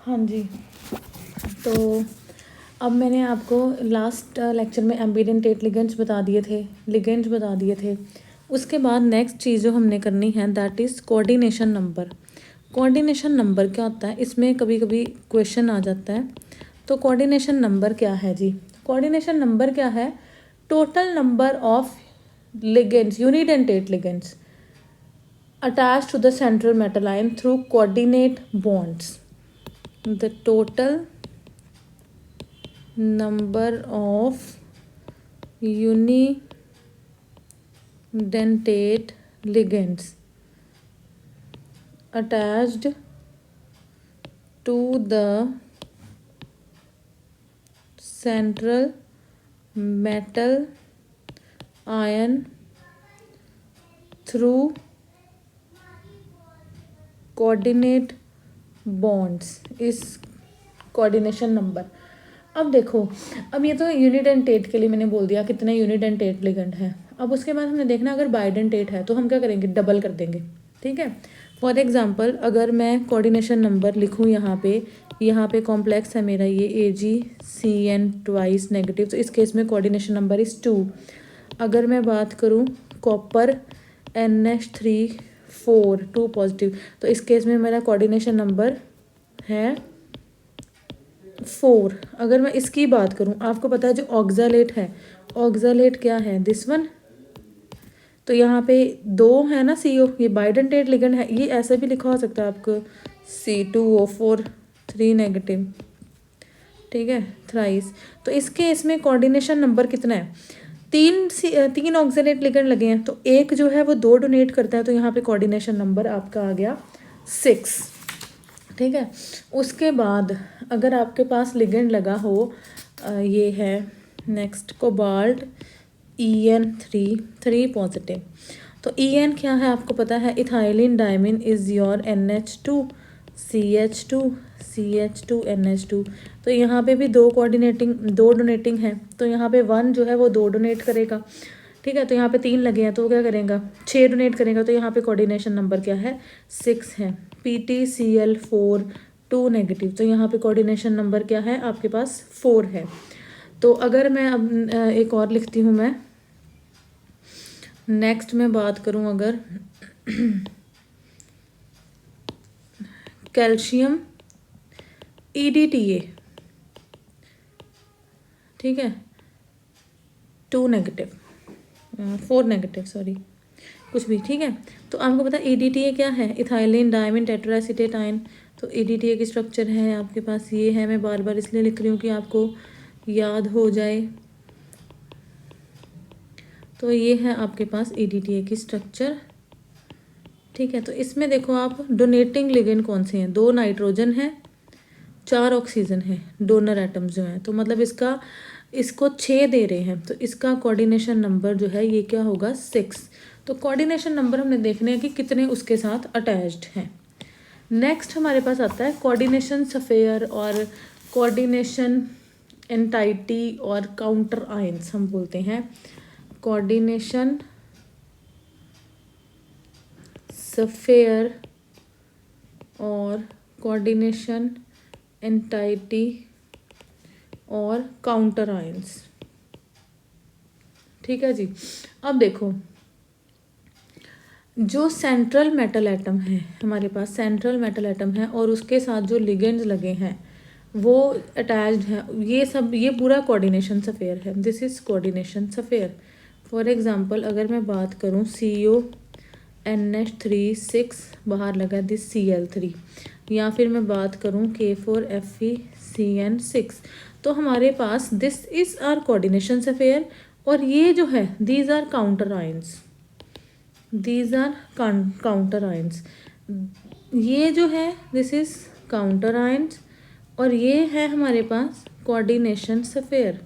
हाँ जी, तो अब मैंने आपको लास्ट लेक्चर में एम्बिडेंटेट लिगेंड्स बता दिए थे, लिगेंड्स बता दिए थे। उसके बाद नेक्स्ट चीज़ जो हमने करनी है that is coordination number. Coordination number क्या होता है, इसमें कभी कभी क्वेश्चन आ जाता है। तो कोऑर्डिनेशन नंबर क्या है जी? कोऑर्डिनेशन नंबर क्या है? Total number of ligands, unidentate ligands attached to the central metal ion through coordinate bonds. The total number of unidentate ligands attached to the central metal ion through coordinate bonds इस coordination number. अब देखो, अब ये तो unidentate के लिए मैंने बोल दिया कितने यूनिडेंटेट लिगेंड है। अब उसके बाद हमने देखना अगर बाइडेंटेट है तो हम क्या करेंगे, डबल कर देंगे। ठीक है, फॉर एग्जांपल अगर मैं कोऑर्डिनेशन नंबर लिखूँ यहाँ पे कॉम्प्लेक्स है मेरा ये AgCN ट्वाइस नेगेटिव, तो इस केस में कोऑर्डिनेशन नंबर इज़ 2। अगर मैं बात करूँ कॉपर NH3 4 2 पॉजिटिव, तो इस केस में मेरा कोऑर्डिनेशन नंबर है 4। अगर मैं इसकी बात करूं, आपको पता है जो ऑक्सालेट है, ऑक्सालेट क्या है, दिस वन। तो यहाँ पे 2 है ना CO, ये बाइडेंटेट लिगेंड है। ये ऐसे भी लिखा हो सकता है आपको C2O4 3 नेगेटिव। ठीक है, थ्राइस। तो इसके इसमें कोऑर्डिनेशन नंबर कितना है, 3 ऑक्सालेट लिगेंड लगे हैं, तो एक जो है वो 2 डोनेट करता है, तो यहाँ पे कोऑर्डिनेशन नंबर आपका आ गया 6। ठीक है, उसके बाद अगर आपके पास लिगेंड लगा हो ये है नेक्स्ट कोबाल्ट EN3 पॉजिटिव, तो EN क्या है आपको पता है, ethylene diamine is your NH2 CH2 NH2। तो यहाँ पे भी 2 डोनेटिंग है, तो यहाँ पे 1 जो है वो 2 डोनेट करेगा। ठीक है, तो यहाँ पे 3 लगे हैं तो क्या करेगा, 6 डोनेट करेगा, तो यहाँ पे कोऑर्डिनेशन नंबर क्या है, 6 है। PTCl4 2 नेगेटिव, तो यहाँ पे कोऑर्डिनेशन नंबर क्या है आपके पास 4 है। तो अगर मैं अब एक और लिखती हूँ मैं, नेक्स्ट मैं बात करूँ अगर कैल्शियम EDTA, ठीक है, 2 नेगेटिव 4 नेगेटिव, सॉरी कुछ भी। ठीक है, तो आपको पता है EDTA क्या है, इथाइलिन डायमिन टेट्राएसीटेट आयन। तो EDTA की स्ट्रक्चर है आपके पास ये है, मैं बार बार इसलिए लिख रही हूँ कि आपको याद हो जाए। तो ये है आपके पास EDTA की स्ट्रक्चर। ठीक है, तो इसमें देखो आप डोनेटिंग लिगेंड कौन से हैं, 2 नाइट्रोजन है, 4 ऑक्सीजन है, डोनर एटम्स जो हैं, तो मतलब इसको 6 दे रहे हैं, तो इसका कोऑर्डिनेशन नंबर जो है ये क्या होगा 6। तो कोऑर्डिनेशन नंबर हमने देखने हैं कि कितने उसके साथ अटैच्ड हैं। नेक्स्ट हमारे पास आता है कोऑर्डिनेशन सफेयर और कोऑर्डिनेशन एंटाइटी और काउंटर आयंस हम बोलते हैं। कोऑर्डिनेशन सफेयर और कोऑर्डिनेशन एंटाइटी और काउंटर आयंस। ठीक है जी, अब देखो जो सेंट्रल मेटल एटम है हमारे पास, सेंट्रल मेटल एटम है और उसके साथ जो लिगेंड्स लगे हैं वो अटैच्ड है, ये पूरा कोऑर्डिनेशन सफेयर है। This is coordination sphere. For example अगर मैं बात करूं CO NH3 6 बाहर लगा दिस Cl3, या फिर मैं बात करूं K4FeCN 6, तो हमारे पास this is our coordination sphere, और ये जो है these are counter ions, these are counter ions. ये जो है दिस इज काउंटर आयंस, और ये है हमारे पास कोऑर्डिनेशन सफेयर,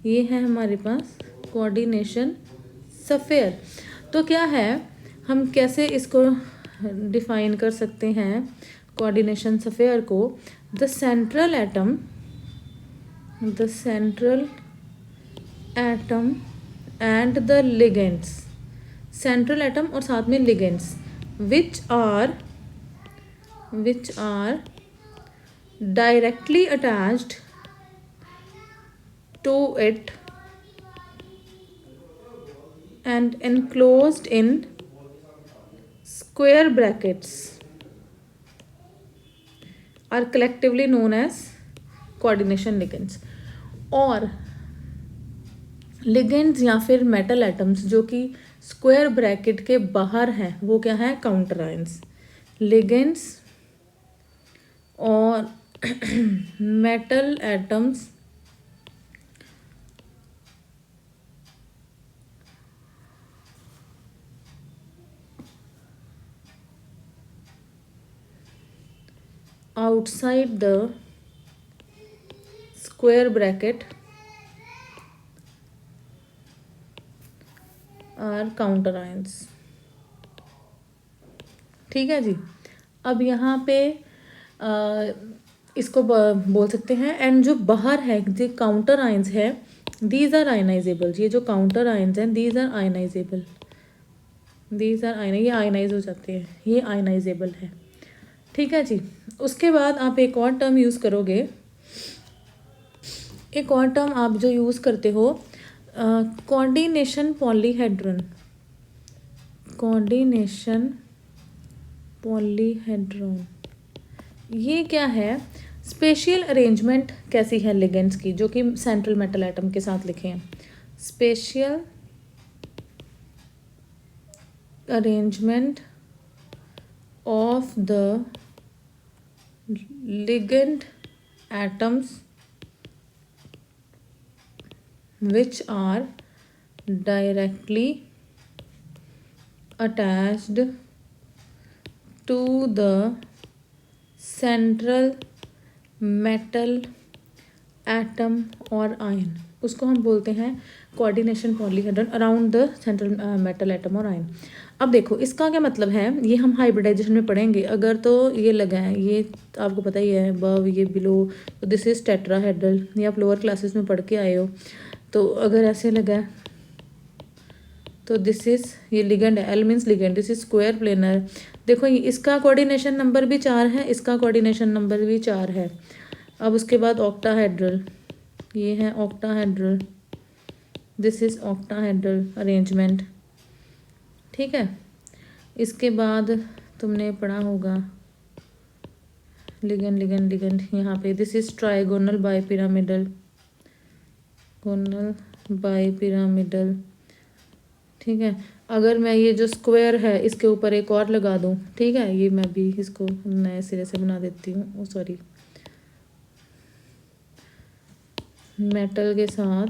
ये है हमारे पास कोऑर्डिनेशन सफेयर। तो क्या है, हम कैसे इसको डिफाइन कर सकते हैं कोऑर्डिनेशन सफेयर को, the central atom and the ligands, central atom और साथ में ligands which are directly attached to it and enclosed in square brackets are collectively known as coordination ligands. और लिगेंड्स या फिर मेटल एटम्स जो कि square bracket के बाहर हैं वो क्या है, काउंटर आयंस. लिगेंड्स और metal atoms outside the square bracket are counter ions. ठीक है जी. अब यहाँ पे इसको बोल सकते हैं. एंड जो बाहर है जो काउंटर आयंस है, दीज आर आयनाइजेबल. ये जो काउंटर आयंस हैं these are ionizable. These are ions, ये आयनाइज हो जाते हैं, ये आयनाइजेबल है. ठीक है जी. उसके बाद आप एक और टर्म यूज़ करोगे. एक और टर्म आप जो यूज़ करते हो, कोऑर्डिनेशन पॉलीहेड्रन. कोऑर्डिनेशन पॉलीहेड्रॉन ये क्या है? स्पेशियल अरेंजमेंट कैसी है लिगेंड्स की, जो कि सेंट्रल मेटल एटम के साथ लिखे हैं. Spatial arrangement of the ligand atoms which are directly attached to the central metal atom or ion. उसको हम बोलते हैं coordination polyhedron around the central metal atom और आयन. अब देखो इसका क्या मतलब है, ये हम हाइब्रिडाइजेशन में पढ़ेंगे. अगर तो ये लगा है, ये आपको पता ही है, अबव ये बिलो, तो दिस इज टेट्राहेड्रल. ये आप लोअर क्लासेस में पढ़ के आए हो. तो अगर ऐसे लगा है तो दिस इज, ये लिगेंड है, L means ligand, this is square planar. देखो इसका कोऑर्डिनेशन नंबर भी 4 है, इसका कोऑर्डिनेशन नंबर भी 4 है. अब उसके बाद ऑक्टाहेड्रल, ये है octahedral, this is octahedral arrangement. ठीक है. इसके बाद तुमने पढ़ा होगा लिगेंड लिगेंड लिगेंड, यहाँ पे दिस इज ट्राइगोनल बाइपिरामिडल, गोनल बाइपिरामिडल. ठीक है. अगर मैं ये जो स्क्वायर है इसके ऊपर एक और लगा दूँ, ठीक है, ये मैं भी इसको नए सिरे से बना देती हूँ. सॉरी, मेटल के साथ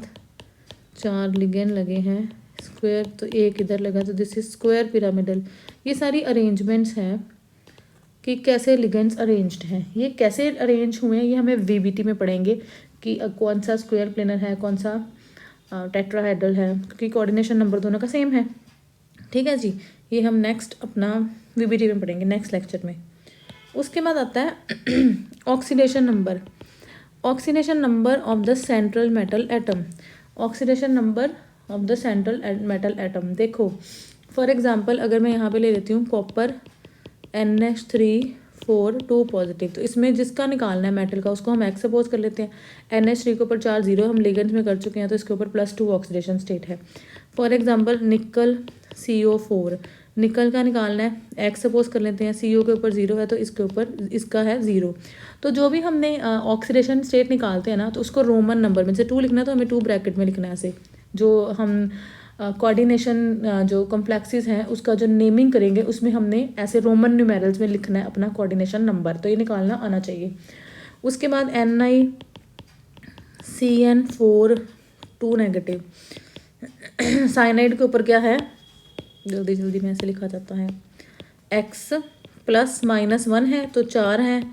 4 लिगेंड लगे हैं स्क्वायर, तो एक इधर लगा, तो दिस इज स्क्वायर पिरामिडल. ये सारी अरेंजमेंट्स हैं कि कैसे लिगेंड्स अरेंज्ड हैं. ये कैसे अरेंज हुए हैं ये हमें वीबीटी में पढ़ेंगे कि कौन सा स्क्वायर प्लेनर है, कौन सा टेट्राहेड्रल है, क्योंकि कोऑर्डिनेशन नंबर दोनों का सेम है. ठीक है जी. ये हम नेक्स्ट अपना वीबीटी में पढ़ेंगे नेक्स्ट लेक्चर में. उसके बाद आता है oxidation number. Oxidation number of the central metal atom. Oxidation number of the central metal atom. देखो फॉर एग्जांपल अगर मैं यहाँ पे ले लेती हूँ कॉपर NH3 2 पॉजिटिव, तो इसमें जिसका निकालना है मेटल का उसको हम एक्स सपोज कर लेते हैं. NH3 के ऊपर 4 0 हम लिगेंड्स में कर चुके हैं, तो इसके ऊपर +2 ऑक्सीडेशन स्टेट है. फॉर एग्जांपल निकल CO4, निकल का निकालना है, एक्स सपोज कर लेते हैं, CO के ऊपर 0 है तो इसके ऊपर इसका है 0. तो जो भी हमने ऑक्सीडेशन स्टेट निकालते हैं ना, तो उसको रोमन नंबर में से 2 लिखना है, तो हमें 2 ब्रैकेट में लिखना है. ऐसे जो हम कोऑर्डिनेशन जो कॉम्प्लेक्सेस हैं उसका जो नेमिंग करेंगे उसमें हमने ऐसे रोमन न्यूमेरल्स में लिखना है अपना कोऑर्डिनेशन नंबर, तो ये निकालना आना चाहिए. उसके बाद NiCN4 2 नेगेटिव. साइनाइड के ऊपर क्या है, जल्दी जल्दी में ऐसे लिखा जाता है, x + -1 है तो 4 है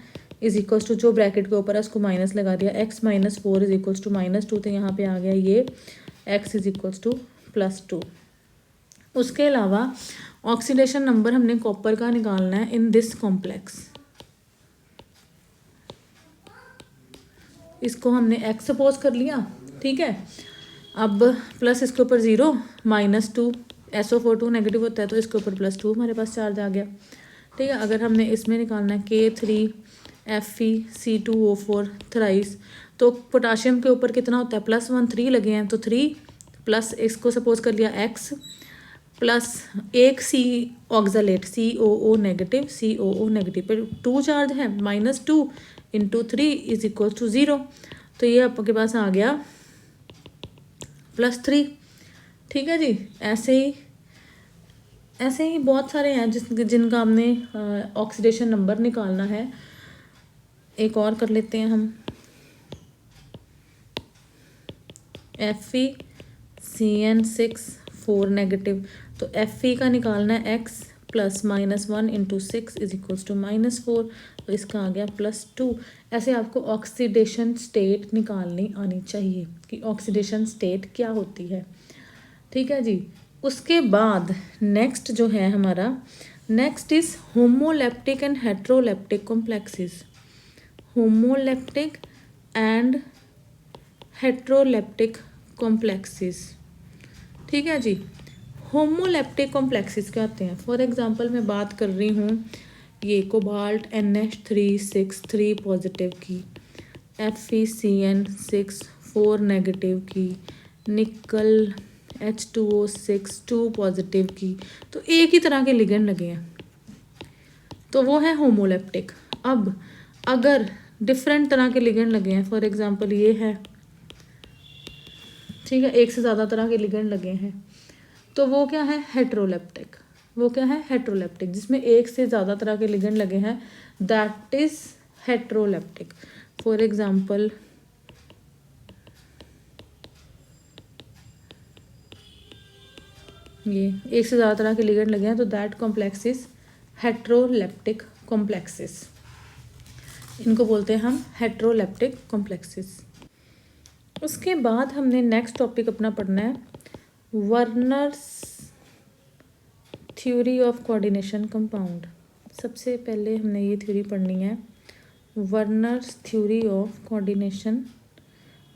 इज इक्वल्स टू, जो ब्रैकेट के ऊपर है उसको माइनस लगा दिया, x - 4 इज इक्वल्स टू -2, तो यहाँ पे आ गया ये x इज इक्वल्स टू +2. उसके अलावा ऑक्सीडेशन नंबर हमने कॉपर का निकालना है इन दिस कॉम्प्लेक्स. इसको हमने x सपोज कर लिया. ठीक है. अब प्लस इसके ऊपर 0 -2, SO4 2 नेगेटिव होता है तो इसके ऊपर +2 हमारे पास चार्ज आ गया. ठीक है. अगर हमने इसमें निकालना है K3 FeC2O4 थ्राइस। तो पोटाशियम के ऊपर कितना होता है +1, 3 लगे हैं तो 3 प्लस इसको सपोज कर लिया X प्लस एक C oxalate COO negative COO negative पर 2 चार्ज है -2 × 3 = 0। तो ये आपके पास आ गया +3। ठीक है जी। ऐसे ही बहुत सारे हैं जिनका हमने ऑक्सीडेशन नंबर निकालना है। एक और कर लेते हैं हम FeCN6 4 नेगेटिव। तो Fe का निकालना है X + -1 × 6 = -4। तो इसका आ गया +2। ऐसे आपको ऑक्सीडेशन स्टेट निकालनी आनी चाहिए कि ऑक्सीडेशन स्टेट क्या होती है। ठीक है जी। उसके बाद नेक्स्ट जो है हमारा next is homoleptic and heteroleptic complexes. Homoleptic and heteroleptic complexes. ठीक है जी। होमोलेप्टिक कॉम्प्लेक्सेस क्या होते हैं? फॉर एग्जांपल मैं बात कर रही हूँ ये कोबाल्ट NH3 पॉजिटिव की, FeCN6 4 नेगेटिव की, निकल H2O6 2 पॉजिटिव की। तो एक ही तरह के लिगेंड लगे हैं तो वो है होमोलेप्टिक। अब अगर डिफरेंट तरह के लिगेंड लगे हैं, फॉर एग्जांपल ये है, ठीक है, एक से ज़्यादा तरह के लिगेंड लगे हैं तो वो क्या है हेट्रोलेप्टिक। वो क्या है हेट्रोलेप्टिक, जिसमें एक से ज़्यादा तरह के लिगेंड लगे हैं, that is heteroleptic. For example ये एक से ज़्यादा तरह के लिगेंड लगे हैं तो that complex is heteroleptic complexes. इनको बोलते हैं हम हेट्रोलेप्टिक कॉम्प्लेक्सेस। उसके बाद हमने नेक्स्ट टॉपिक अपना पढ़ना है Werner's theory of coordination compound. सबसे पहले हमने ये थ्योरी पढ़नी है Werner's theory of coordination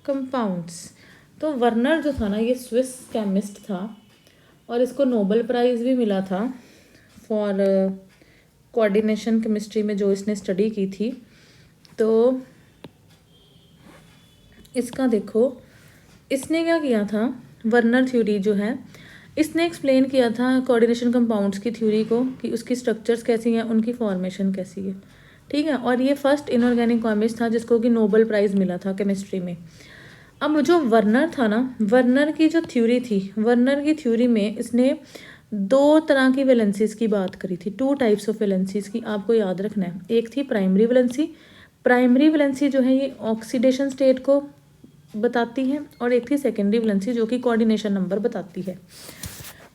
compounds. तो वर्नर जो था ना ये स्विस केमिस्ट था और इसको नोबेल प्राइज़ भी मिला था फॉर कोऑर्डिनेशन केमिस्ट्री में जो इसने स्टडी की थी। तो इसका देखो इसने क्या किया था, वर्नर थ्योरी जो है इसने एक्सप्लेन किया था कोऑर्डिनेशन कंपाउंड्स की थ्योरी को कि उसकी स्ट्रक्चर्स कैसी हैं, उनकी फॉर्मेशन कैसी है। ठीक है। और ये फर्स्ट इनऑर्गेनिक केमिस्ट था जिसको कि नोबेल प्राइज़ मिला था केमिस्ट्री में। अब जो वर्नर था ना, वर्नर की जो थ्योरी थी, वर्नर की थ्योरी में इसने 2 तरह की वैलेंसीज की बात करी थी, 2 टाइप्स ऑफ वैलेंसीज की आपको याद रखना है। एक थी प्राइमरी वैलेंसी, प्राइमरी वैलेंसी जो है ये ऑक्सीडेशन स्टेट को बताती है, और एक थी सेकेंडरी वैलेंसी जो कि कोऑर्डिनेशन नंबर बताती है।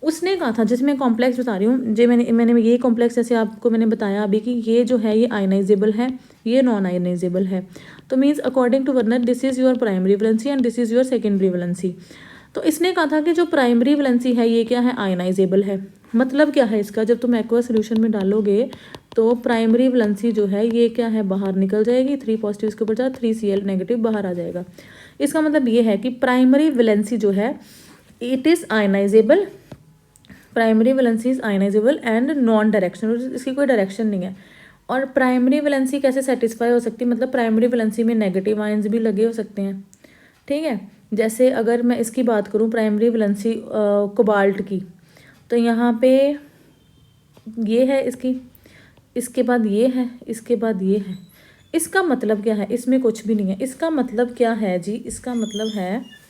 उसने कहा था, जिसमें कॉम्प्लेक्स बता रही हूँ जो मैंने ये कॉम्प्लेक्स जैसे आपको मैंने बताया अभी कि ये जो है ये आयनाइजेबल है, ये नॉन आयनाइजेबल है। तो means according to Werner this is your primary valency and this is your secondary valency. तो इसने कहा था कि जो प्राइमरी वैलेंसी है ये क्या है आयनाइजेबल है। मतलब क्या है इसका, जब तुम एक्वा सोल्यूशन में डालोगे तो प्राइमरी वैलेंसी जो है ये क्या है बाहर निकल जाएगी, 3 पॉजिटिव इसके ऊपर जाए 3 Cl नेगेटिव बाहर आ जाएगा। इसका मतलब ये है कि प्राइमरी वैलेंसी जो है it is ionizable, primary valency is ionisable and non directional, इसकी कोई डायरेक्शन नहीं है। और प्राइमरी वैलेंसी कैसे सेटिस्फाई हो सकती है, मतलब प्राइमरी वैलेंसी में नेगेटिव आयंस भी लगे हो सकते हैं। ठीक है। जैसे अगर मैं इसकी बात करूँ प्राइमरी वैलेंसी कोबाल्ट की, तो यहाँ पे ये है इसकी, इसके बाद ये है, इसके बाद ये है। इसका मतलब क्या है, इसमें कुछ भी नहीं है। इसका मतलब क्या है जी, इसका मतलब है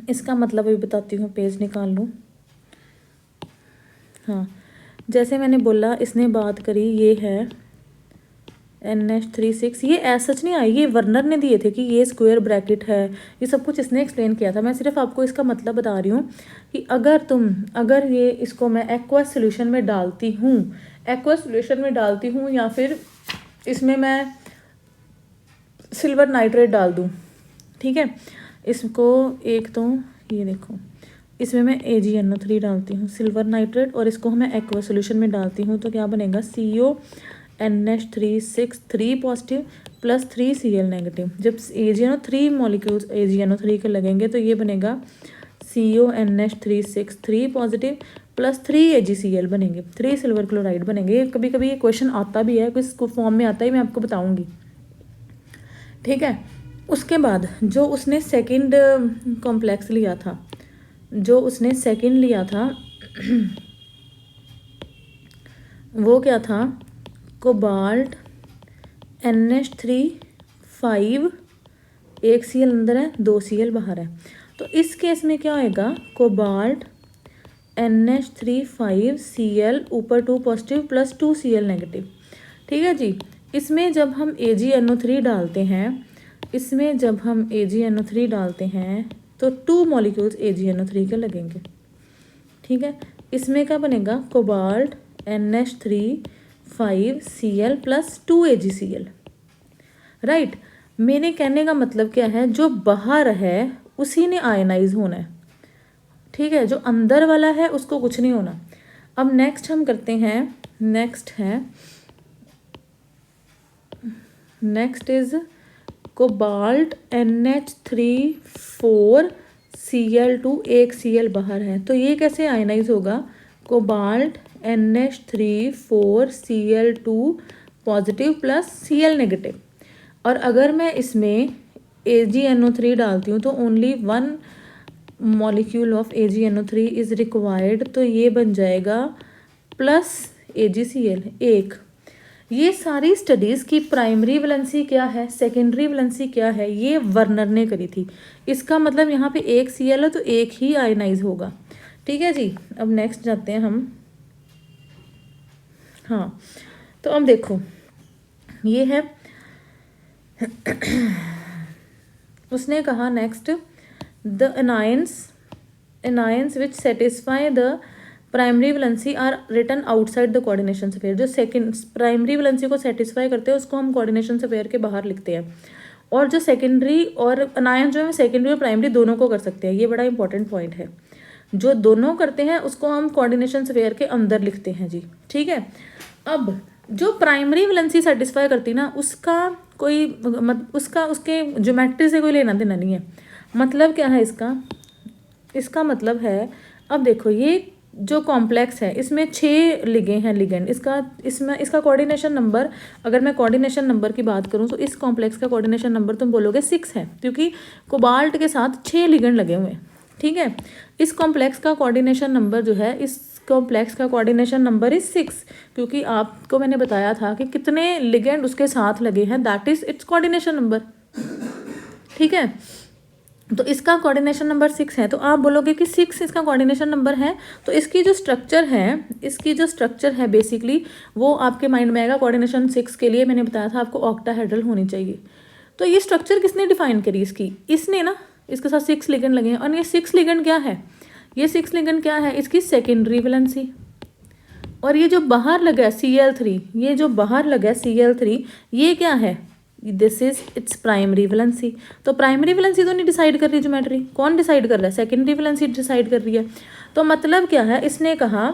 इसका मतलब अभी बताती हूँ, पेज निकाल लूँ। हाँ, जैसे मैंने बोला इसने बात करी ये है NH36, ये ऐसा सच नहीं आई, ये वर्नर ने दिए थे कि ये स्क्वायर ब्रैकेट है, ये सब कुछ इसने एक्सप्लेन किया था। मैं सिर्फ आपको इसका मतलब बता रही हूँ कि अगर ये इसको मैं एक्वा सोल्यूशन में डालती हूँ, एक्वा सोल्यूशन में डालती हूँ या फिर इसमें मैं सिल्वर नाइट्रेट डाल दूँ, ठीक है, इसको एक तो ये देखो इसमें मैं AgNO3 डालती हूँ सिल्वर नाइट्रेट, और इसको मैं एक्वा सोल्यूशन में डालती हूँ तो क्या बनेगा CONH3 3 positive plus 3 Cl negative. जब AgNO3 मॉलिक्यूल्स AgNO3 के लगेंगे तो ये बनेगा CONH3 3 पॉजिटिव प्लस 3 AgCl बनेंगे, 3 सिल्वर क्लोराइड बनेंगे। कभी कभी ये क्वेश्चन आता भी है, किस फॉर्म में आता है मैं आपको बताऊंगी, ठीक है। उसके बाद जो उसने सेकंड कॉम्प्लेक्स लिया था, जो उसने सेकंड लिया था वो क्या था, कोबाल्ट NH3 5, एक Cl अंदर है, 2 Cl बाहर है। तो इस केस में क्या होएगा, कोबाल्ट NH3 5 Cl ऊपर 2 पॉजिटिव प्लस 2 Cl नेगेटिव, ठीक है जी। इसमें जब हम AgNO3 डालते हैं, इसमें जब हम AgNO3 डालते हैं तो 2 मॉलिक्यूल्स AgNO3 के लगेंगे, ठीक है। इसमें क्या बनेगा, cobalt NH3 5 Cl plus 2 AgCl, right. मेरे कहने का मतलब क्या है, जो बाहर है उसी ने आयनाइज होना है, ठीक है। जो अंदर वाला है उसको कुछ नहीं होना। अब नेक्स्ट हम करते हैं, next is cobalt NH3 4 Cl2, एक Cl बाहर है, तो ये कैसे आयनाइज होगा, cobalt NH3 4 Cl2 positive plus Cl negative. और अगर मैं इसमें AgNO3 डालती हूँ तो only 1 molecule of AgNO3 is required, तो ये बन जाएगा प्लस AgCl एक। ये सारी स्टडीज़ की प्राइमरी वैलेंसी क्या है, सेकेंडरी वैलेंसी क्या है, ये वर्नर ने करी थी। इसका मतलब यहाँ पे एक Cl है तो एक ही आयनाइज होगा, ठीक है जी। अब नेक्स्ट जाते हैं हम, हाँ तो अब देखो ये है उसने कहा next, the anions which satisfy the primary valency are written outside the coordination sphere. जो सेकंड प्राइमरी वैलेंसी को सेटिस्फाई करते हैं उसको हम कोऑर्डिनेशन स्फीयर के बाहर लिखते हैं, और जो सेकेंडरी और अनायन जो है सेकेंडरी और प्राइमरी दोनों को कर सकते हैं। ये बड़ा इंपॉर्टेंट पॉइंट है, जो दोनों करते हैं उसको हम कोऑर्डिनेशन स्फीयर के अंदर लिखते हैं जी, ठीक है। अब जो प्राइमरी वैलेंसी सेटिस्फाई करती ना उसका कोई उसके ज्योमेट्री से कोई लेना देना नहीं है। मतलब क्या है इसका मतलब है, अब देखो ये जो कॉम्प्लेक्स है इसमें 6 लिगेंड, इसका कोऑर्डिनेशन नंबर, अगर मैं कोऑर्डिनेशन नंबर की बात करूं तो इस कॉम्प्लेक्स का कोऑर्डिनेशन नंबर तुम बोलोगे 6 है, क्योंकि कोबाल्ट के साथ 6 लिगेंड लगे हुए हैं, ठीक है। इस कॉम्प्लेक्स का कोऑर्डिनेशन नंबर जो है, इस कॉम्प्लेक्स का कोऑर्डिनेशन नंबर इज 6, क्योंकि आपको मैंने बताया था कि कितने लिगेंड उसके साथ लगे हैं, that is it's coordination number, ठीक है। तो इसका कोऑर्डिनेशन नंबर 6 है, तो आप बोलोगे कि 6 इसका कोऑर्डिनेशन नंबर है, तो इसकी जो स्ट्रक्चर है बेसिकली वो आपके माइंड में आएगा। कोऑर्डिनेशन 6 के लिए मैंने बताया था आपको ऑक्टाहेड्रल होनी चाहिए। तो ये स्ट्रक्चर किसने डिफाइन करी इसकी, इसने ना, इसके साथ 6 लिगेंड लगे हैं। और ये 6 लिगेंड क्या है, ये 6 लिगेंड क्या है, इसकी सेकेंडरी वैलेंसी। और ये जो बाहर लगा है Cl3, ये जो बाहर लगा है Cl3, ये क्या है, this is its primary valency. तो प्राइमरी वैलेंसी तो नहीं डिसाइड कर रही ज्योमेट्री, कौन डिसाइड कर रहा है, सेकेंडरी वैलेंसी डिसाइड कर रही है। तो मतलब क्या है, इसने कहा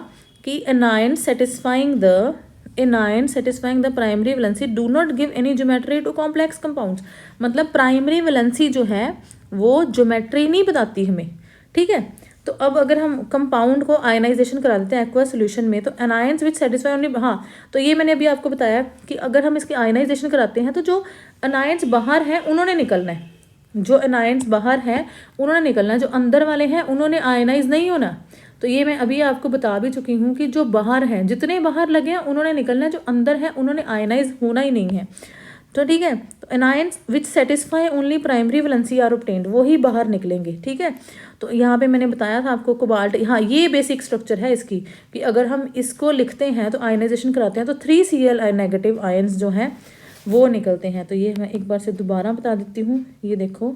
कि anion satisfying the primary valency do not give any geometry to complex compounds. मतलब प्राइमरी वैलेंसी जो है वो ज्योमेट्री नहीं बताती हमें, ठीक है। तो अब अगर हम कंपाउंड को आयनाइजेशन करा देते हैं एक्वा सोल्यूशन में, तो एनायंस विच सेटिस्फाई ओनली, हाँ तो ये मैंने अभी आपको बताया कि अगर हम इसकी आयनाइजेशन कराते हैं तो जो एनायंस बाहर हैं उन्होंने निकलना है, जो एनायंस बाहर हैं उन्होंने निकलना है, जो अंदर वाले हैं उन्होंने आयनाइज नहीं होना। तो ये मैं अभी आपको बता भी चुकी हूँ कि जो बाहर हैं, जितने बाहर लगे हैं उन्होंने निकलना है, जो अंदर है उन्होंने आयनाइज होना ही नहीं है। तो ठीक है, तो anions which satisfy only primary valency are obtained, वो ही बाहर निकलेंगे, ठीक है। तो यहाँ पे मैंने बताया था आपको कोबाल्ट, हाँ ये बेसिक स्ट्रक्चर है इसकी, कि अगर हम इसको लिखते हैं तो आयनाइजेशन कराते हैं तो 3Cl नेगेटिव आयंस जो हैं वो निकलते हैं। तो ये मैं एक बार से दोबारा बता देती हूँ, ये देखो,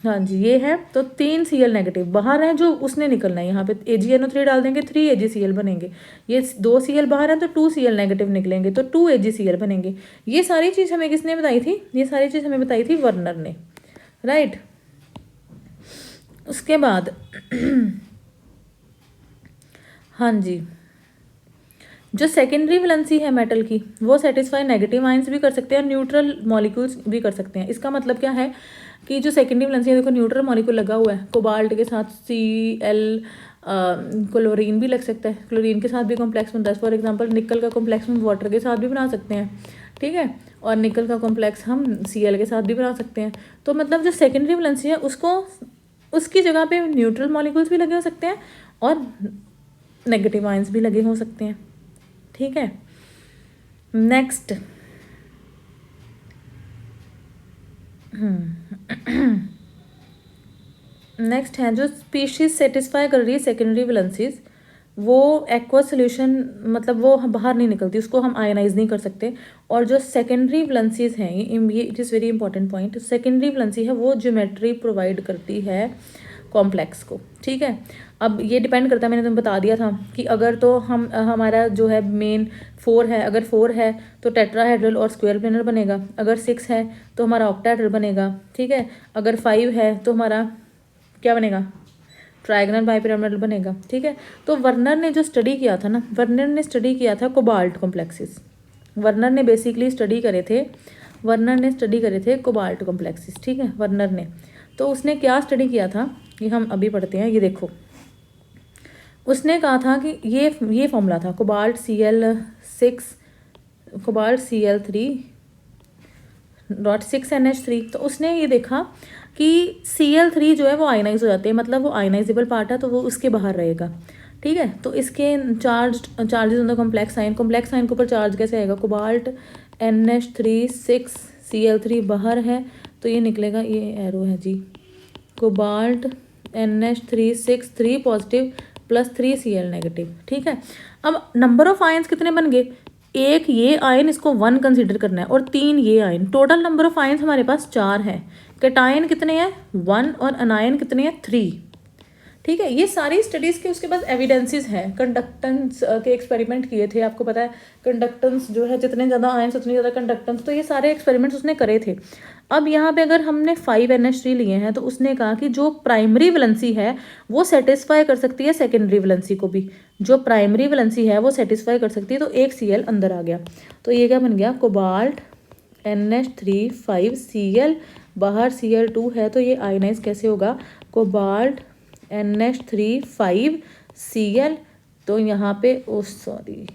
हाँ जी ये है, तो 3Cl नेगेटिव बाहर है जो उसने निकलना है। यहाँ पे AgNO3 डाल देंगे, 3 AgCl बनेंगे। ये 2 Cl बाहर है तो 2 Cl नेगेटिव निकलेंगे, तो 2 AgCl बनेंगे। ये सारी चीज़ हमें किसने बताई थी, ये सारी चीज़ हमें बताई थी वर्नर ने, राइट। उसके बाद हाँ जी, जो सेकेंडरी वैलेंसी है मेटल की, वो सेटिस्फाई नेगेटिव आयंस भी कर सकते हैं, न्यूट्रल मॉलिक्यूल्स भी कर सकते हैं। इसका मतलब क्या है कि जो सेकेंडरी वैलेंसी है, देखो न्यूट्रल मॉलिक्यूल लगा हुआ है, कोबाल्ट के साथ Cl, क्लोरीन भी लग सकता है, क्लोरीन के साथ भी कॉम्प्लेक्स बनता है। फॉर एग्जांपल निकल का कॉम्प्लेक्स हम वाटर के साथ भी बना सकते हैं, ठीक है, और निकल का कॉम्प्लेक्स हम Cl के साथ भी बना सकते हैं। तो मतलब जो सेकेंडरी वैलेंसी है उसको, उसकी जगह पे न्यूट्रल मॉलिक्यूल्स भी लगे हो सकते हैं और नेगेटिव आयंस भी लगे हो सकते हैं, ठीक है। नेक्स्ट नेक्स्ट है जो स्पीशीज सेटिस्फाई कर रही है सेकेंडरी वैलेंसीज, वो एक्वा सोल्यूशन, मतलब वो बाहर नहीं निकलती, उसको हम आयनाइज नहीं कर सकते। और जो सेकेंडरी वैलेंसीज हैं, ये it is very important point, secondary valency है वो ज्योमेट्री प्रोवाइड करती है कॉम्प्लेक्स को, ठीक है। अब ये डिपेंड करता है, मैंने तुम्हें बता दिया था कि अगर तो हम हमारा जो है मेन 4 है, अगर 4 है तो टेट्राहेड्रल और स्क्वायर प्लेनर बनेगा, अगर 6 है तो हमारा ऑक्टाहेड्रल बनेगा, ठीक है, अगर 5 है तो हमारा क्या बनेगा, ट्रायगोनल बाइपिरामिडल बनेगा, ठीक है। तो वर्नर ने जो स्टडी किया था ना, वर्नर ने स्टडी किया था कोबाल्ट कॉम्प्लेक्सेस, वर्नर ने बेसिकली स्टडी करे थे, वर्नर ने स्टडी करे थे कोबाल्ट कॉम्प्लेक्सेस, ठीक है, वर्नर ने। तो उसने क्या स्टडी किया था ये हम अभी पढ़ते हैं, ये देखो। उसने कहा था कि ये फॉर्मूला था कोबाल्ट Cl6, कोबाल्ट Cl3.6NH3। तो उसने ये देखा कि Cl3 जो है वो आयनाइज हो जाते हैं, मतलब वो आयनाइजेबल पार्ट है तो वो उसके बाहर रहेगा, ठीक है। तो इसके charges on the complex ion, complex ion के ऊपर चार्ज कैसे आएगा, कोबाल्ट NH3 6 Cl3 बाहर है तो ये निकलेगा, ये एरो है जी, cobalt NH3 6 3 positive plus 3 Cl negative, ठीक है। अब नंबर ऑफ आयन्स कितने बन गए, एक ये आयन, इसको 1 कंसिडर करना है, और 3 ये ion, total number of ions हमारे पास 4 है। कैटायन कितने हैं 1 और अनायन कितने हैं 3, ठीक है। ये सारी स्टडीज़ के उसके पास एविडेंसेस हैं, कंडक्टेंस के एक्सपेरिमेंट किए थे, आपको पता है कंडक्टेंस जो है जितने ज़्यादा आयन्स उतनी ज़्यादा कंडक्टेंस, तो ये सारे एक्सपेरिमेंट्स उसने करे थे। अब यहाँ पे अगर हमने 5NH3 लिए हैं तो उसने कहा कि जो प्राइमरी वैलेंसी है वो सेटिस्फाई कर सकती है सेकेंडरी वैलेंसी को भी, जो प्राइमरी वैलेंसी है वो सेटिस्फाई कर सकती है, तो एक Cl अंदर आ गया। तो ये क्या बन गया, कोबाल्ट NH3 5 Cl, बाहर Cl2 है तो ये आयनाइज कैसे होगा, कोबाल्ट NH3 5 Cl। तो यहाँ पे सॉरी,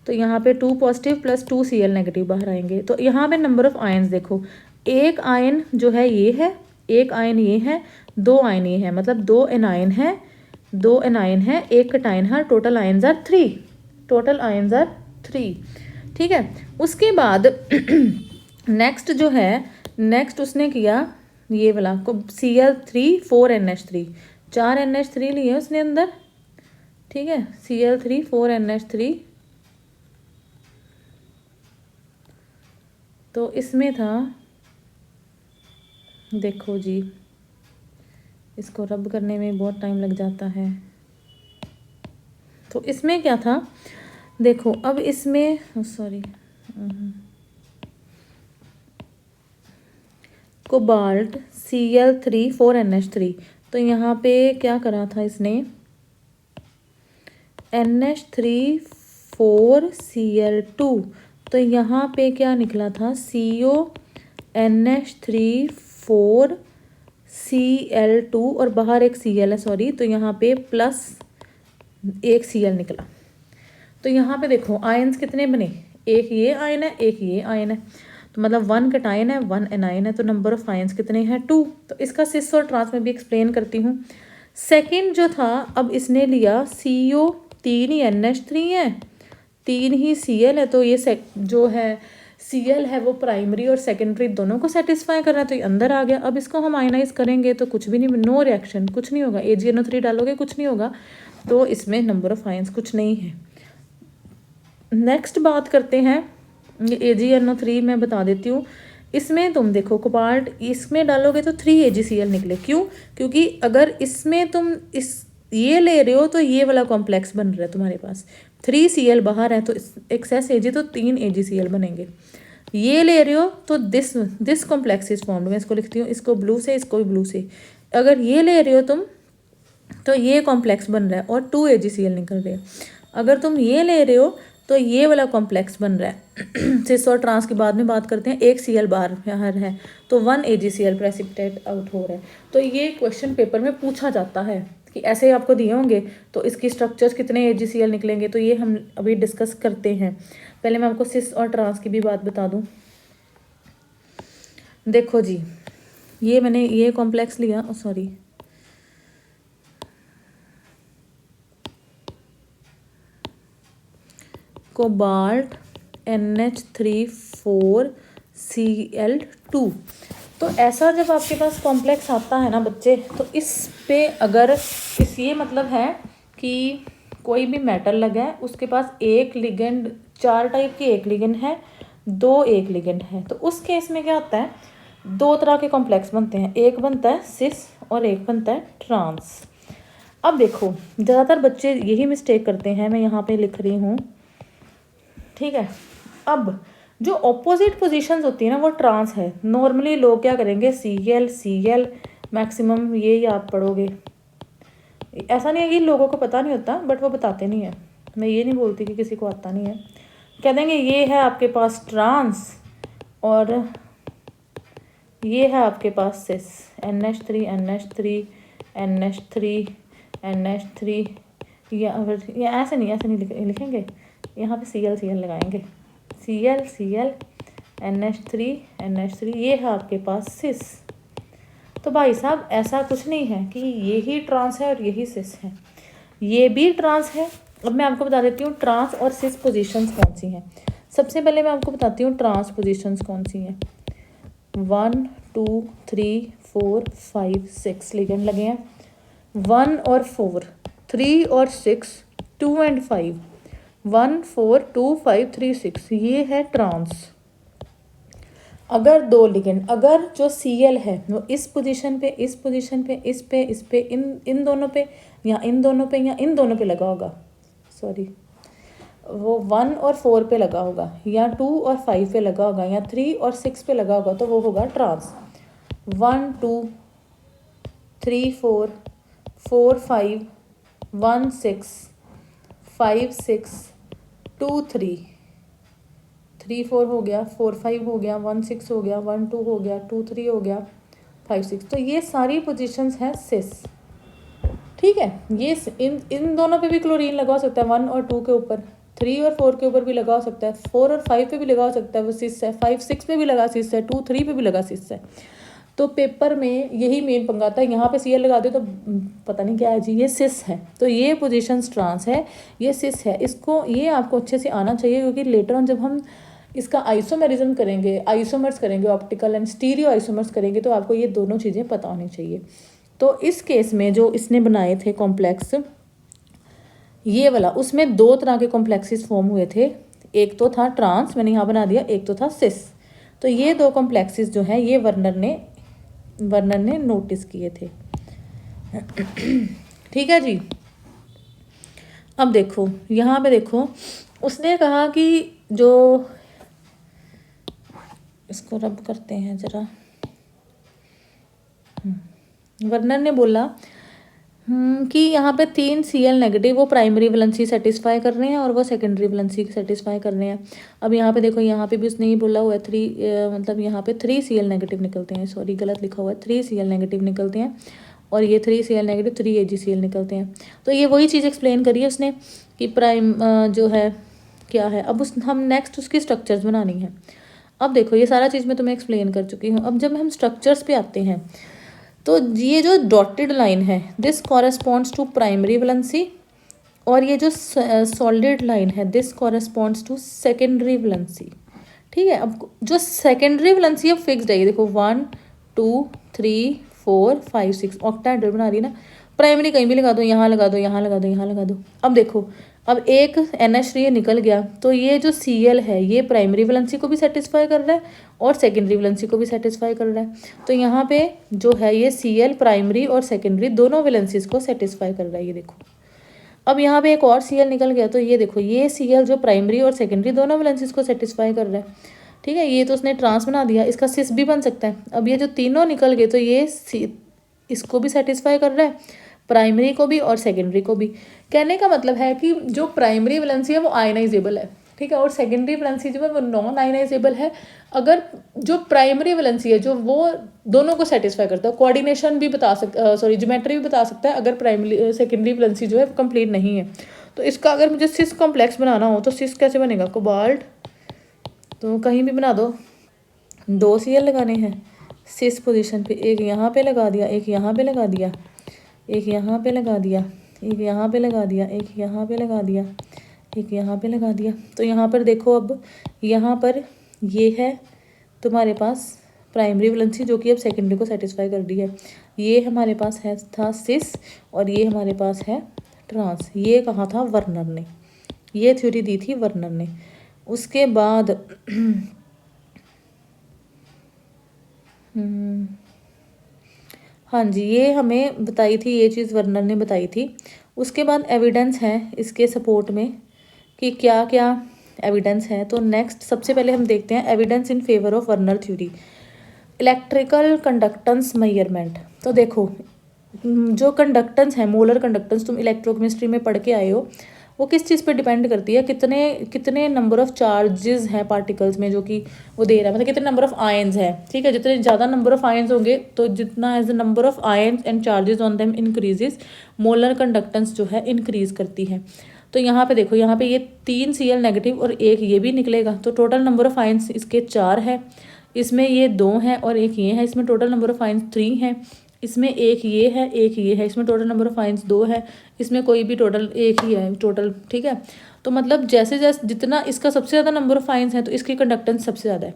तो यहाँ पे 2 पॉजिटिव प्लस 2 Cl नेगेटिव बाहर आएंगे। तो यहाँ पे नंबर ऑफ आयन्स देखो, एक आयन जो है ये है, एक आयन ये है, 2 आयन ये है, मतलब 2 एनायन है, 2 एनायन है, एक कटायन है, total ions are 3, total ions are 3, ठीक है। उसके बाद नेक्स्ट जो है, नेक्स्ट उसने किया ये वाला Cl3 4NH3, 4 NH3 लिए उसने अंदर, ठीक है, Cl3 4NH3। तो इसमें था, देखो जी, इसको रब करने में बहुत टाइम लग जाता है। तो इसमें क्या था, देखो अब इसमें सॉरी, कोबाल्ट Cl3 4NH3, तो यहाँ पे क्या करा था इसने, NH3 4 Cl2, तो यहाँ पे क्या निकला था, CO NH3 4 Cl2 और बाहर एक Cl है, सॉरी, तो यहाँ पे प्लस एक Cl निकला। तो यहाँ पे देखो आयन्स कितने बने, एक ये आयन है, एक ये आयन है, तो मतलब 1 कटायन है, 1 एनायन है, तो नंबर ऑफ आयन्स कितने हैं 2। तो इसका सिस और ट्रांस में भी एक्सप्लेन करती हूँ। सेकंड जो था, अब इसने लिया CO 3 ही NH3 है, 3 ही Cl है, तो ये जो है Cl है वो प्राइमरी और सेकेंडरी दोनों को सेटिस्फाई कर रहा है, तो ये अंदर आ गया। अब इसको हम आयनाइज करेंगे तो कुछ भी नहीं, नो रिएक्शन, कुछ नहीं होगा, AgNO3 डालोगे कुछ नहीं होगा, तो इसमें नंबर ऑफ आयन्स कुछ नहीं है। नेक्स्ट बात करते हैं, ये AgNO3 मैं बता देती हूँ। इसमें तुम देखो कोबाल्ट इसमें डालोगे तो 3 AgCl निकले, क्यों, क्योंकि अगर इसमें तुम ये ले रहे हो तो ये वाला कॉम्प्लेक्स बन रहा है तुम्हारे पास, 3 Cl बाहर है तो एक्सेस Ag, तो 3 AgCl बनेंगे। ये ले रहे हो तो दिस कॉम्प्लेक्स इज फॉर्म्ड, मैं इसको लिखती हूँ, इसको ब्लू से, इसको भी ब्लू से। अगर ये ले रहे हो तुम तो ये कॉम्प्लेक्स बन रहा है और 2 AgCl निकल रहे हैं। अगर तुम ये ले रहे हो तो ये वाला कॉम्प्लेक्स बन रहा है। सिस और ट्रांस की बाद में बात करते हैं। एक Cl बार यहाँ है तो 1 AgCl प्रेसिपिटेट आउट हो रहा है। तो ये क्वेश्चन पेपर में पूछा जाता है कि ऐसे आपको दिए होंगे तो इसकी स्ट्रक्चर्स कितने AgCl निकलेंगे, तो ये हम अभी डिस्कस करते हैं। पहले मैं आपको सिस और ट्रांस की भी बात बता दूँ। देखो जी, ये मैंने ये कॉम्प्लेक्स लिया, सॉरी कोबाल्ट NH3 4Cl2। तो ऐसा जब आपके पास कॉम्प्लेक्स आता है ना बच्चे, तो इस पे अगर इस ये मतलब है कि कोई भी मेटल लगा है, उसके पास एक लिगेंड, 4 टाइप की एक लिगेंड है, 2 एक लिगेंड है, तो उस केस में क्या होता है, 2 तरह के कॉम्प्लेक्स बनते हैं। एक बनता है सिस और एक बनता है ट्रांस। अब देखो, ज़्यादातर बच्चे यही मिस्टेक करते हैं, मैं यहाँ पे लिख रही हूँ, ठीक है। अब जो ऑपोजिट पोजीशंस होती है ना, वो ट्रांस है। नॉर्मली लोग क्या करेंगे, Cl मैक्सिमम ये आप पढ़ोगे। ऐसा नहीं है कि लोगों को पता नहीं होता, बट वो बताते नहीं है। मैं ये नहीं बोलती कि किसी को आता नहीं है। कह देंगे ये है आपके पास ट्रांस और ये है आपके पास सिस, NH3 NH3 या ऐसे नहीं लिखेंगे, यहाँ पे Cl लगाएंगे, Cl NH3 ये है आपके पास सिस। तो भाई साहब ऐसा कुछ नहीं है कि यही ट्रांस है और यही सिस है, ये भी ट्रांस है। अब मैं आपको बता देती हूँ ट्रांस और सिस पोजीशंस कौन सी हैं। सबसे पहले मैं आपको बताती हूँ ट्रांस पोजीशंस कौन सी हैं। 1 2 3 4 5 6 लिगेंड लगे हैं। 1 और 4, 3 और 6, 2 एंड 5, 1 4 2 5 3 6, ये है ट्रांस। अगर 2 लिगेंड, अगर जो Cl है वो इस पोजीशन पे, इस पोजीशन पे, इस पे, इन दोनों पे, या इन दोनों पे, या इन दोनों पे लगा होगा, सॉरी वो 1 और 4 पे लगा होगा, या 2 और 5 पे लगा होगा, या 3 और 6 पे लगा होगा, तो वो होगा ट्रांस। 1 2 3 4 4 5 1 6 5 6 2 3 3 4 हो गया, 4 5 हो गया, 1 6 हो गया, 1 2 हो गया, 2 3 हो गया, 5 6। तो ये सारी पोजीशंस हैं सिस, ठीक है। ये इन दोनों पे भी क्लोरीन लगा सकता है, 1 और 2 के ऊपर, 3 और 4 के ऊपर भी लगा सकता है, 4 और 5 पे भी लगा सकता है, वो सिस है। 5 6 पे भी लगा सिस है, 2 3 पे भी लगा सिस है। तो पेपर में यही मेन पंगा था, यहाँ पे Cl लगा दो तो पता नहीं क्या है जी, ये सिस है। तो ये पोजीशंस ट्रांस है, ये सिस है। इसको ये आपको अच्छे से आना चाहिए, क्योंकि लेटर ऑन जब हम इसका आइसोमेरिज्म करेंगे, आइसोमर्स करेंगे, ऑप्टिकल एंड स्टीरियो आइसोमर्स करेंगे, तो आपको ये दोनों चीज़ें पता होनी चाहिए। तो इस केस में जो इसने बनाए थे कॉम्प्लेक्स, ये वाला, उसमें 2 तरह के कॉम्प्लेक्सेस फॉर्म हुए थे। एक तो था ट्रांस, मैंने यहाँ बना दिया, एक तो था सिस। तो ये 2 कॉम्प्लेक्सेस जो हैं, ये वर्नर ने नोटिस किए थे, ठीक है जी। अब देखो यहाँ पे देखो, उसने कहा कि जो, इसको रब करते हैं ज़रा, वर्नर ने बोला कि यहाँ पे 3 Cl नेगेटिव वो प्राइमरी वैलेंसी सेटिस्फाई कर रहे हैं और वो सेकेंडरी वैलेंसी सेटिस्फाई कर रहे हैं। अब यहाँ पे देखो, यहाँ पे भी उसने ही बोला हुआ है 3 मतलब यहाँ पे 3 Cl नेगेटिव निकलते हैं, सॉरी गलत लिखा हुआ है, 3 Cl नेगेटिव निकलते हैं, और ये 3 Cl नेगेटिव 3 AgCl निकलते हैं। तो ये वही चीज़ एक्सप्लेन करी है उसने कि प्राइम जो है क्या है। अब हम नेक्स्ट उसकी स्ट्रक्चर्स बनानी है। अब देखो, ये सारा चीज़ मैं तुम्हें एक्सप्लेन कर चुकी हूँ। अब जब हम स्ट्रक्चर्स पे आते हैं, तो ये जो डॉटेड लाइन है, this corresponds to primary valency, और ये जो सॉलिड लाइन है, this corresponds to secondary valency, ठीक है। अब जो सेकेंडरी वैलेंसी अब फिक्स्ड है, ये देखो 1 2 3 4 5 6 ऑक्टाहेड्रल बना रही ना। प्राइमरी कहीं भी लगा दो, यहाँ लगा दो, यहाँ लगा दो, यहाँ लगा दो। अब देखो, अब एक NH3 निकल गया, तो ये जो Cl है, ये प्राइमरी वैलेंसी को भी सेटिस्फाई कर रहा है और सेकेंडरी वैलेंसी को भी सेटिस्फाई कर रहा है। तो यहाँ पे जो है ये Cl प्राइमरी और सेकेंडरी दोनों वैलेंसीज को सेटिस्फाई कर रहा है, ये देखो। अब यहाँ पे एक और Cl निकल गया, तो ये देखो, ये Cl जो प्राइमरी और सेकेंडरी दोनों वैलेंसीज को सेटिस्फाई कर रहा है, ठीक है। ये तो उसने ट्रांस बना दिया, इसका सिस भी बन सकता है। अब ये जो तीनों निकल गए, तो ये इसको भी सेटिस्फाई कर रहा है, प्राइमरी को भी और सेकेंडरी को भी। कहने का मतलब है कि जो प्राइमरी वैलेंसी है वो आयनाइजेबल है, ठीक है, और सेकेंडरी वैलेंसी जो है वो नॉन आयनाइजेबल है। अगर जो प्राइमरी वैलेंसी है जो वो दोनों को सेटिस्फाई करता है, कोऑर्डिनेशन भी बता सॉरी ज्योमेट्री भी बता सकता है, अगर प्राइमरी सेकेंडरी वैलेंसी जो है कंप्लीट नहीं है। तो इसका अगर मुझे सिस कॉम्प्लेक्स बनाना हो तो सिस कैसे बनेगा, कोबाल्ट, तो कहीं भी बना दो, 2 Cl लगाने हैं सिस पोजीशन पे, एक यहाँ पे लगा दिया, एक यहाँ पे लगा दिया, एक यहाँ पे लगा दिया, एक यहाँ पे लगा दिया, एक यहाँ पे लगा दिया, एक यहाँ पे लगा दिया। तो यहाँ पर देखो, अब यहाँ पर ये है तुम्हारे पास प्राइमरी वैलेंसी जो कि अब सेकेंडरी को सेटिस्फाई कर दी है। ये हमारे पास है था सिस और ये हमारे पास है ट्रांस। ये कहा था वर्नर ने, ये थ्योरी दी थी वर्नर ने। उसके बाद हाँ जी, ये हमें बताई थी, ये चीज़ वर्नर ने बताई थी। उसके बाद एविडेंस है इसके सपोर्ट में कि क्या क्या एविडेंस है। तो नेक्स्ट सबसे पहले हम देखते हैं evidence in favour of Werner theory, electrical conductance measurement. तो देखो, जो कंडक्टेंस है, मोलर कंडक्टेंस, तुम इलेक्ट्रोकेमिस्ट्री में पढ़ के आए हो, वो किस चीज़ पे डिपेंड करती है, कितने कितने नंबर ऑफ चार्जेस हैं पार्टिकल्स में जो कि वो दे रहा है, मतलब कितने नंबर ऑफ आयंस है, ठीक है। जितने ज़्यादा नंबर ऑफ आयंस होंगे तो जितना as the number of ions and charges on them increases, molar conductance जो है इंक्रीज करती है। तो यहाँ पे देखो, यहाँ पे ये 3 Cl नेगेटिव और एक ये भी निकलेगा, तो टोटल नंबर ऑफ आयंस इसके 4 है, इसमें ये 2 है और एक ये है, इसमें टोटल नंबर ऑफ आयंस 3 है, इसमें एक ये है, एक ये है, इसमें टोटल नंबर ऑफ आयंस 2 है, इसमें कोई भी टोटल एक ही है टोटल, ठीक है। तो मतलब जैसे जैसे जितना इसका सबसे ज़्यादा नंबर ऑफ आयंस है तो इसकी कंडक्टेंस सबसे ज़्यादा है,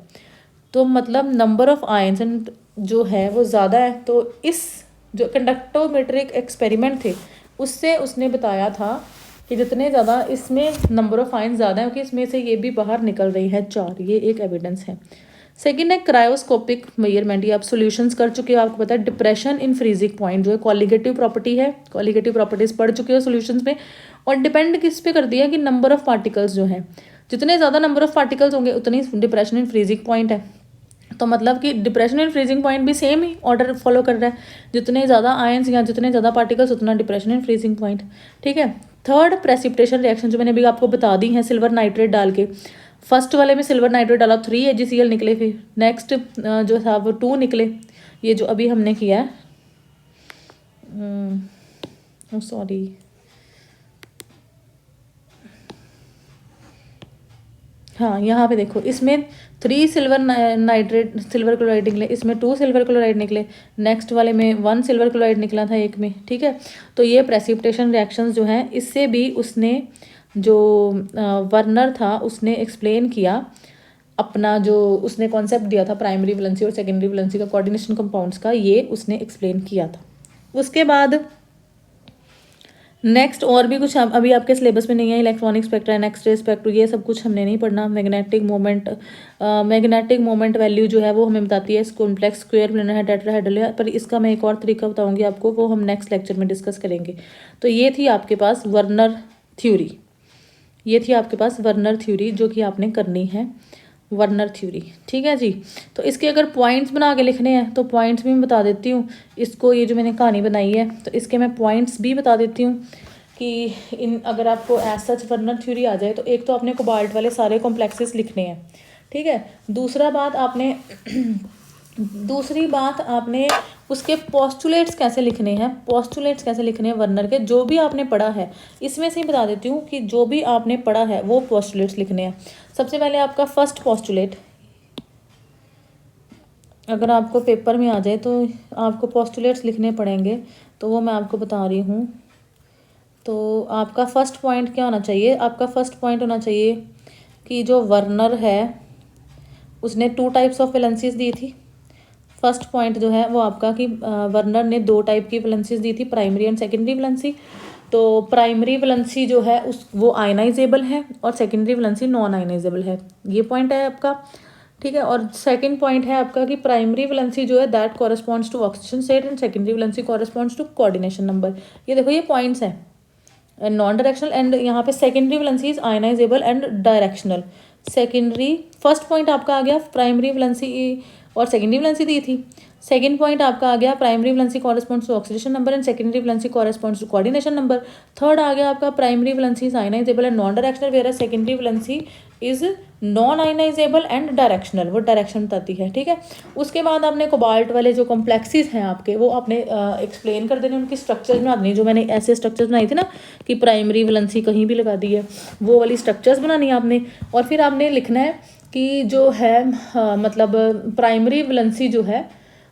तो मतलब नंबर ऑफ आयंस जो है वो ज़्यादा है। तो इस जो कंडक्टोमेट्रिक एक्सपेरिमेंट थे उससे उसने बताया था कि जितने ज़्यादा इसमें नंबर ऑफ आयंस ज़्यादा है, क्योंकि इसमें से ये भी बाहर निकल रही है 4, ये एक एविडेंस है। सेकेंड है क्रायोस्कोपिक मेजरमेंट, ये आप सॉल्यूशंस कर चुके हो, आपको पता है डिप्रेशन इन फ्रीजिंग पॉइंट जो है कॉलिगेटिव प्रॉपर्टी है, कॉलिगेटिव प्रॉपर्टीज पढ़ चुके हो सॉल्यूशंस में। और डिपेंड किस पे करती है कि नंबर ऑफ पार्टिकल्स जो है, जितने ज़्यादा नंबर ऑफ पार्टिकल्स होंगे उतनी डिप्रेशन इन फ्रीजिंग पॉइंट है। तो मतलब कि डिप्रेशन इन फ्रीजिंग पॉइंट भी सेम ही ऑर्डर फॉलो कर रहा है, जितने ज़्यादा आयंस या जितने ज़्यादा पार्टिकल्स उतना डिप्रेशन इन फ्रीजिंग पॉइंट, ठीक है। थर्ड प्रेसिपिटेशन रिएक्शन जो मैंने अभी आपको बता दी है सिल्वर नाइट्रेट डाल के, फर्स्ट वाले में सिल्वर नाइट्रेट डाला 3 AgCl निकले, फिर नेक्स्ट जो था वो 2 निकले, ये जो अभी हमने किया है, सॉरी हाँ, यहाँ पे देखो, इसमें 3 सिल्वर नाइट्रेट सिल्वर क्लोराइड निकले, इसमें 2 सिल्वर क्लोराइड निकले, नेक्स्ट वाले में 1 सिल्वर क्लोराइड निकला था एक में, ठीक है। तो ये प्रेसिपिटेशन रिएक्शंस जो हैं, इससे भी उसने जो वर्नर था उसने एक्सप्लेन किया अपना, जो उसने कॉन्सेप्ट दिया था प्राइमरी वैलेंसी और सेकेंडरी वैलेंसी का कोऑर्डिनेशन कंपाउंड्स का, ये उसने एक्सप्लेन किया था। उसके बाद नेक्स्ट और भी कुछ अभी आपके सिलेबस में नहीं है, इलेक्ट्रॉनिक स्पेक्ट्रा, एक्सरे स्पेक्ट्रा, ये सब कुछ हमने नहीं पढ़ना। मैग्नेटिक मोमेंट वैल्यू जो है वो हमें बताती है कॉम्प्लेक्स स्क्वायर प्लेनर है, टेट्राहेड्रल है, पर इसका मैं एक और तरीका बताऊंगी आपको, वो हम नेक्स्ट लेक्चर में डिस्कस करेंगे। तो ये थी आपके पास वर्नर थ्योरी, ये थी आपके पास वर्नर थ्योरी जो कि आपने करनी है, वर्नर थ्योरी, ठीक है जी। तो इसके अगर पॉइंट्स बना के लिखने हैं तो पॉइंट्स भी मैं बता देती हूँ इसको, ये जो मैंने कहानी बनाई है तो इसके मैं पॉइंट्स भी बता देती हूँ कि इन अगर आपको एज सच वर्नर थ्योरी आ जाए तो एक तो आपने कोबाल्ट वाले सारे कॉम्प्लेक्सेस लिखने हैं, ठीक है। दूसरी बात आपने उसके पोस्टुलेट्स कैसे लिखने हैं, पोस्टुलेट्स कैसे लिखने हैं वर्नर के, जो भी आपने पढ़ा है इसमें से ही बता देती हूँ कि जो भी आपने पढ़ा है वो पोस्टुलेट्स लिखने हैं। सबसे पहले आपका फर्स्ट पोस्टुलेट, अगर आपको पेपर में आ जाए तो आपको पोस्टुलेट्स लिखने पड़ेंगे, तो वो मैं आपको बता रही हूँ। तो आपका फर्स्ट पॉइंट क्या होना चाहिए, आपका फर्स्ट पॉइंट होना चाहिए कि जो वर्नर है उसने 2 टाइप्स ऑफ वैलेंसीज दी थी। फर्स्ट पॉइंट जो है वो आपका कि वर्नर ने 2 टाइप की वैलेंसीज दी थी, प्राइमरी एंड सेकेंडरी वैलेंसी। तो प्राइमरी वैलेंसी जो है वो आयनाइजेबल है और सेकेंडरी वैलेंसी नॉन आयनाइजेबल है, ये पॉइंट है आपका, ठीक है। और सेकंड पॉइंट है आपका कि प्राइमरी वैलेंसी जो है that corresponds to oxygen state and secondary valency corresponds to coordination number. ये देखो, ये पॉइंट्स हैं नॉन डायरेक्शनल, एंड यहाँ पे secondary valency is ionisable and directional. Secondary first point आपका आ गया, प्राइमरी वैलेंसी और सेकेंडरी वैलेंसी दी थी। सेकंड पॉइंट आपका आ गया primary valency corresponds to oxidation number and secondary valency corresponds to coordination number. Third आ गया आपका primary valency is ionisable and non directional, where secondary valency is non ionisable and directional, वो direction बताती है, ठीक है। उसके बाद आपने कोबाल्ट वाले जो कॉम्प्लेक्सेस हैं आपके, वो आपने एक्सप्लेन कर देने, उनकी स्ट्रक्चर्स बना देनी, जो मैंने ऐसे स्ट्रक्चर्स बनाई थी ना कि प्राइमरी वैलेंसी कहीं भी लगा दी है, वो वाली स्ट्रक्चर्स बनानी है आपने। और फिर आपने लिखना है कि जो है मतलब प्राइमरी वैलेंसी जो है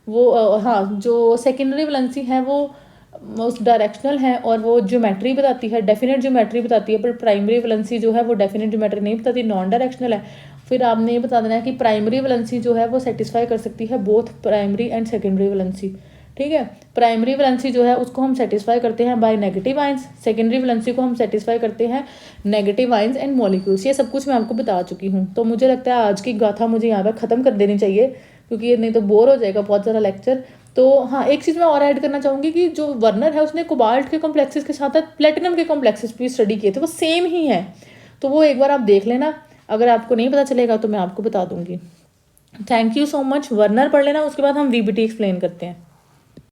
वो हाँ, जो सेकेंडरी वैलेंसी है वो उस डायरेक्शनल है और वो ज्योमेट्री बताती है, डेफिनेट ज्योमेट्री बताती है, पर प्राइमरी वैलेंसी जो है वो डेफिनेट ज्योमेट्री नहीं बताती, नॉन डायरेक्शनल है। फिर आपने ये बता देना है कि प्राइमरी वैलेंसी जो है वो सेटिस्फाई कर सकती है both primary and secondary valency, ठीक है। प्राइमरी वैलेंसी जो है उसको हम सेटिस्फाई करते हैं by negative ions, secondary valency को हम सेटिस्फाई करते हैं नेगेटिव आयंस एंड मॉलिक्यूल्स। ये सब कुछ मैं आपको बता चुकी हूँ। तो मुझे लगता है आज की गाथा मुझे यहाँ पर ख़त्म कर देनी चाहिए, क्योंकि ये नहीं तो बोर हो जाएगा बहुत ज़्यादा लेक्चर। तो हाँ, एक चीज़ मैं और ऐड करना चाहूँगी कि जो वर्नर है उसने कोबाल्ट के कॉम्प्लेक्सेस के साथ साथ प्लेटिनम के कॉम्प्लेक्सेस भी स्टडी किए थे, वो सेम ही है, तो वो एक बार आप देख लेना। अगर आपको नहीं पता चलेगा तो मैं आपको बता दूंगी। Thank you so much. Werner पढ़ लेना, उसके बाद हम वीबीटी एक्सप्लेन करते हैं।